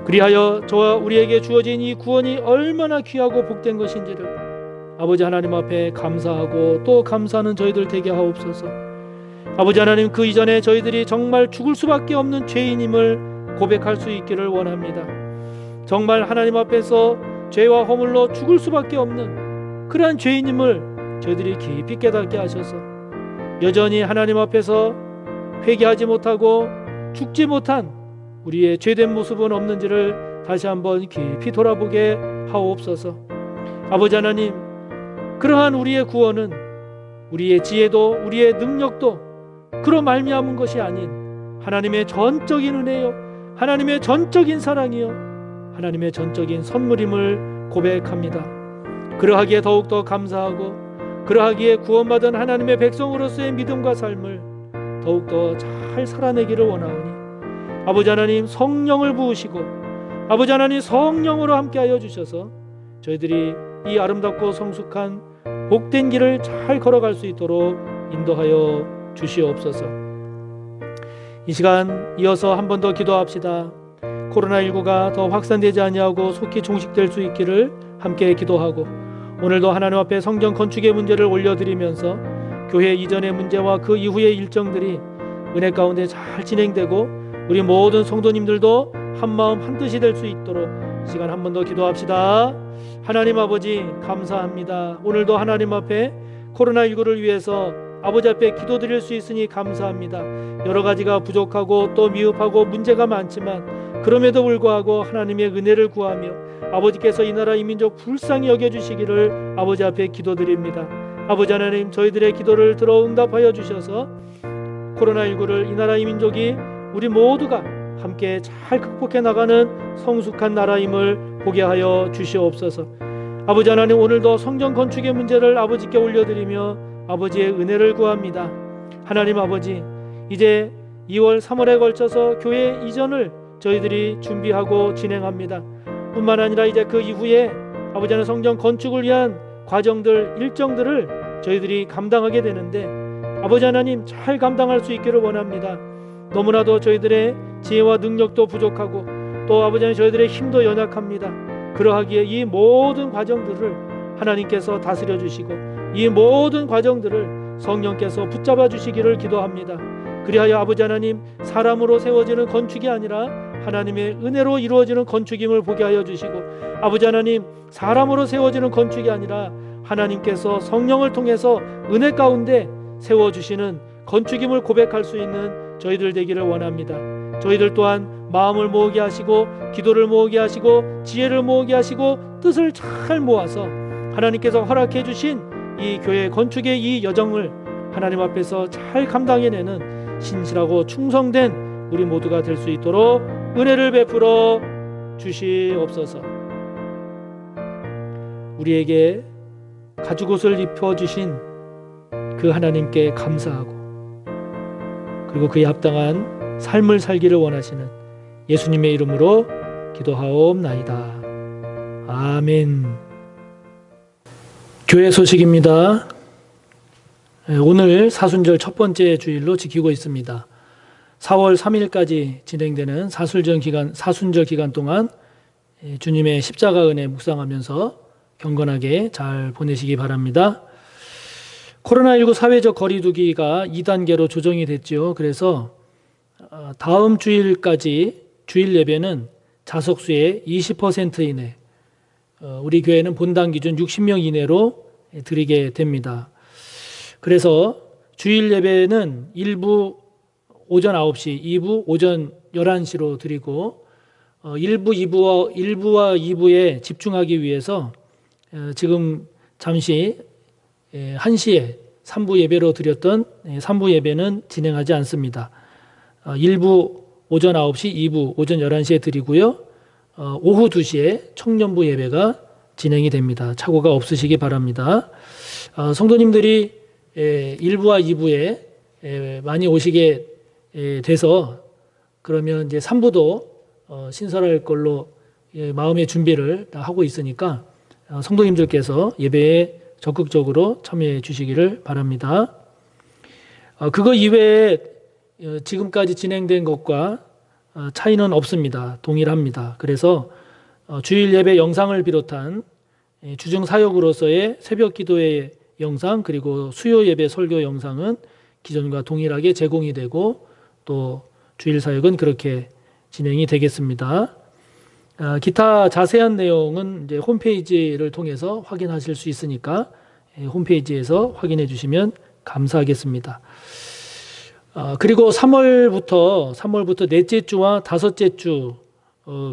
그리하여 저와 우리에게 주어진 이 구원이 얼마나 귀하고 복된 것인지를 아버지 하나님 앞에 감사하고 또 감사하는 저희들 되게 하옵소서. 아버지 하나님, 그 이전에 저희들이 정말 죽을 수밖에 없는 죄인임을 고백할 수 있기를 원합니다. 정말 하나님 앞에서 죄와 허물로 죽을 수밖에 없는 그러한 죄인임을 저희들이 깊이 깨닫게 하셔서 여전히 하나님 앞에서 회개하지 못하고 죽지 못한 우리의 죄된 모습은 없는지를 다시 한번 깊이 돌아보게 하옵소서. 아버지 하나님, 그러한 우리의 구원은 우리의 지혜도 우리의 능력도 그로 말미암은 것이 아닌 하나님의 전적인 은혜요, 하나님의 전적인 사랑이요, 하나님의 전적인 선물임을 고백합니다. 그러하기에 더욱더 감사하고 그러하기에 구원받은 하나님의 백성으로서의 믿음과 삶을 더욱더 잘 살아내기를 원하오니 아버지 하나님, 성령을 부으시고 아버지 하나님, 성령으로 함께하여 주셔서 저희들이 이 아름답고 성숙한 복된 길을 잘 걸어갈 수 있도록 인도하여 주시옵소서. 이 시간 이어서 한 번 더 기도합시다. 코로나19가 더 확산되지 아니하고 속히 종식될 수 있기를 함께 기도하고, 오늘도 하나님 앞에 성전 건축의 문제를 올려드리면서 교회 이전의 문제와 그 이후의 일정들이 은혜 가운데 잘 진행되고 우리 모든 성도님들도 한마음 한뜻이 될 수 있도록 시간 한 번 더 기도합시다. 하나님 아버지, 감사합니다. 오늘도 하나님 앞에 코로나19를 위해서 아버지 앞에 기도드릴 수 있으니 감사합니다. 여러 가지가 부족하고 또 미흡하고 문제가 많지만 그럼에도 불구하고 하나님의 은혜를 구하며 아버지께서 이 나라 이 민족 불쌍히 여겨주시기를 아버지 앞에 기도드립니다. 아버지 하나님, 저희들의 기도를 들어 응답하여 주셔서 코로나19를 이 나라 이 민족이 우리 모두가 함께 잘 극복해 나가는 성숙한 나라임을 보게 하여 주시옵소서. 아버지 하나님, 오늘도 성전 건축의 문제를 아버지께 올려드리며 아버지의 은혜를 구합니다. 하나님 아버지, 이제 2월 3월에 걸쳐서 교회 이전을 저희들이 준비하고 진행합니다. 뿐만 아니라 이제 그 이후에 아버지 하나님, 성전 건축을 위한 과정들, 일정들을 저희들이 감당하게 되는데 아버지 하나님, 잘 감당할 수 있기를 원합니다. 너무나도 저희들의 지혜와 능력도 부족하고 또 아버지 하나님, 저희들의 힘도 연약합니다. 그러하기에 이 모든 과정들을 하나님께서 다스려 주시고 이 모든 과정들을 성령께서 붙잡아 주시기를 기도합니다. 그리하여 아버지 하나님, 사람으로 세워지는 건축이 아니라 하나님의 은혜로 이루어지는 건축임을 보게 하여 주시고, 아버지 하나님, 사람으로 세워지는 건축이 아니라 하나님께서 성령을 통해서 은혜 가운데 세워주시는 건축임을 고백할 수 있는 저희들 되기를 원합니다. 저희들 또한 마음을 모으게 하시고 기도를 모으게 하시고 지혜를 모으게 하시고 뜻을 잘 모아서 하나님께서 허락해 주신 이 교회 건축의 이 여정을 하나님 앞에서 잘 감당해내는 신실하고 충성된 우리 모두가 될 수 있도록 은혜를 베풀어 주시옵소서. 우리에게 가죽옷을 입혀주신 그 하나님께 감사하고, 그리고 그에 합당한 삶을 살기를 원하시는 예수님의 이름으로 기도하옵나이다. 아멘. 교회 소식입니다. 오늘 사순절 첫 번째 주일로 지키고 있습니다. 4월 3일까지 진행되는 사순절 기간 동안 주님의 십자가 은혜 묵상하면서 경건하게 잘 보내시기 바랍니다. 코로나19 사회적 거리두기가 2단계로 조정이 됐죠. 그래서 다음 주일까지 주일 예배는 자석수의 20% 이내, 우리 교회는 본당 기준 60명 이내로 드리게 됩니다. 그래서 주일 예배는 1부 오전 9시, 2부 오전 11시로 드리고 1부와 2부에 집중하기 위해서 지금 잠시 1시에 3부 예배로 드렸던 3부 예배는 진행하지 않습니다. 1부 오전 9시, 2부 오전 11시에 드리고요. 오후 2시에 청년부 예배가 진행이 됩니다. 착오가 없으시기 바랍니다. 성도님들이 1부와 2부에 많이 오시게 돼서 그러면 이제 3부도 신설할 걸로 마음의 준비를 다 하고 있으니까 성도님들께서 예배에 적극적으로 참여해 주시기를 바랍니다. 그거 이외에 지금까지 진행된 것과 차이는 없습니다. 동일합니다. 그래서 주일 예배 영상을 비롯한 주중 사역으로서의 새벽 기도의 영상 그리고 수요 예배 설교 영상은 기존과 동일하게 제공이 되고 또 주일 사역은 그렇게 진행이 되겠습니다. 기타 자세한 내용은 이제 홈페이지를 통해서 확인하실 수 있으니까 홈페이지에서 확인해 주시면 감사하겠습니다. 그리고 3월부터 넷째 주와 다섯째 주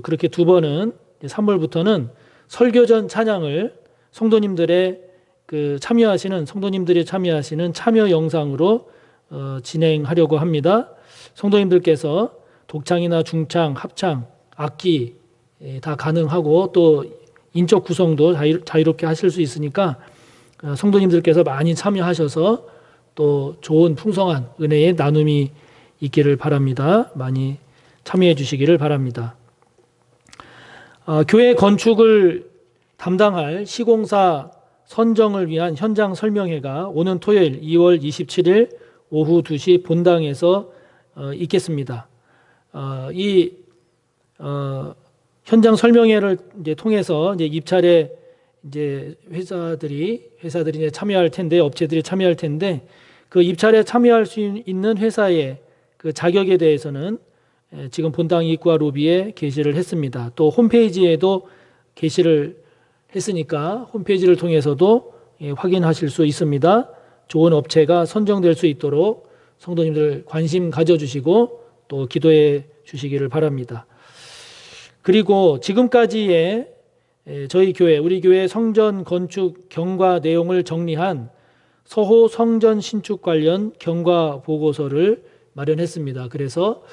그렇게 두 번은 3월부터는 설교 전 찬양을 성도님들의 성도님들이 참여하시는 참여 영상으로 진행하려고 합니다. 성도님들께서 독창이나 중창, 합창, 악기 다 가능하고 또 인적 구성도 자유롭게 하실 수 있으니까 성도님들께서 많이 참여하셔서 또 좋은 풍성한 은혜의 나눔이 있기를 바랍니다. 많이 참여해 주시기를 바랍니다. 교회 건축을 담당할 시공사 선정을 위한 현장 설명회가 오는 토요일 2월 27일 오후 2시 본당에서 있겠습니다. 이 현장 설명회를 이제 통해서 이제 입찰에 이제 회사들이 이제 참여할 텐데 업체들이 참여할 텐데 그 입찰에 참여할 수 있는 회사의 그 자격에 대해서는 지금 본당 입구와 로비에 게시를 했습니다. 또 홈페이지에도 게시를 했으니까 홈페이지를 통해서도 확인하실 수 있습니다. 좋은 업체가 선정될 수 있도록 성도님들 관심 가져주시고 또 기도해 주시기를 바랍니다. 그리고 지금까지의 우리 교회 성전 건축 경과 내용을 정리한 서호 성전 신축 관련 경과 보고서를 마련했습니다. 그래서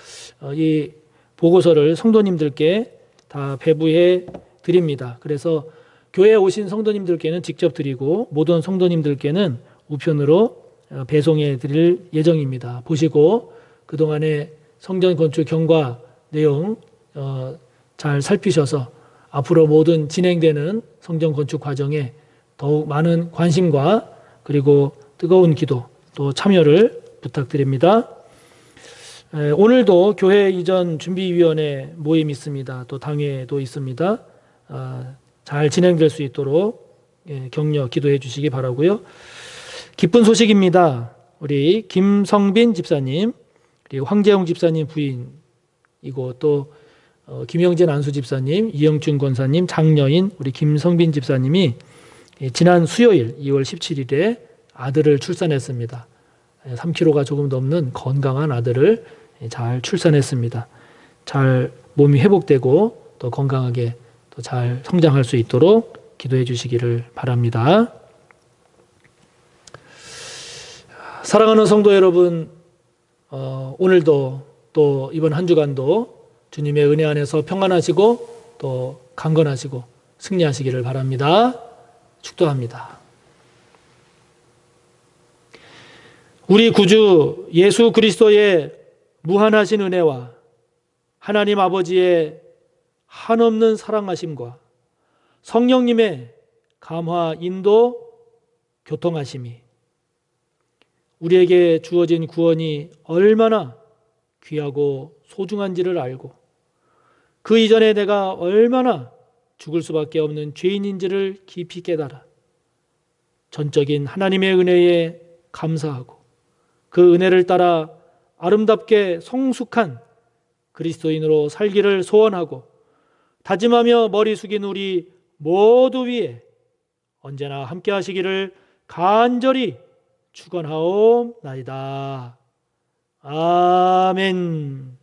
이 보고서를 성도님들께 다 배부해 드립니다. 그래서 교회에 오신 성도님들께는 직접 드리고 모든 성도님들께는 우편으로 배송해 드릴 예정입니다. 보시고 그동안의 성전 건축 경과 내용 잘 살피셔서 앞으로 모든 진행되는 성전 건축 과정에 더욱 많은 관심과 그리고 뜨거운 기도 또 참여를 부탁드립니다. 오늘도 교회 이전 준비위원회 모임 있습니다. 또 당회도 있습니다. 잘 진행될 수 있도록 격려 기도해 주시기 바라고요. 기쁜 소식입니다. 우리 김성빈 집사님 그리고 황재용 집사님 부인이고 또 김영진 안수 집사님, 이영준 권사님, 장녀인 우리 김성빈 집사님이 지난 수요일 2월 17일에 아들을 출산했습니다. 3kg가 조금 넘는 건강한 아들을 잘 출산했습니다. 잘 몸이 회복되고 또 건강하게 또 잘 성장할 수 있도록 기도해 주시기를 바랍니다. 사랑하는 성도 여러분, 오늘도 또 이번 한 주간도 주님의 은혜 안에서 평안하시고 또 강건하시고 승리하시기를 바랍니다. 축도합니다. 우리 구주 예수 그리스도의 무한하신 은혜와 하나님 아버지의 한없는 사랑하심과 성령님의 감화, 인도, 교통하심이 우리에게 주어진 구원이 얼마나 귀하고 소중한지를 알고 그 이전에 내가 얼마나 죽을 수밖에 없는 죄인인지를 깊이 깨달아 전적인 하나님의 은혜에 감사하고 그 은혜를 따라 아름답게 성숙한 그리스도인으로 살기를 소원하고 다짐하며 머리 숙인 우리 모두 위에 언제나 함께 하시기를 간절히 축원하옵나이다. 아멘.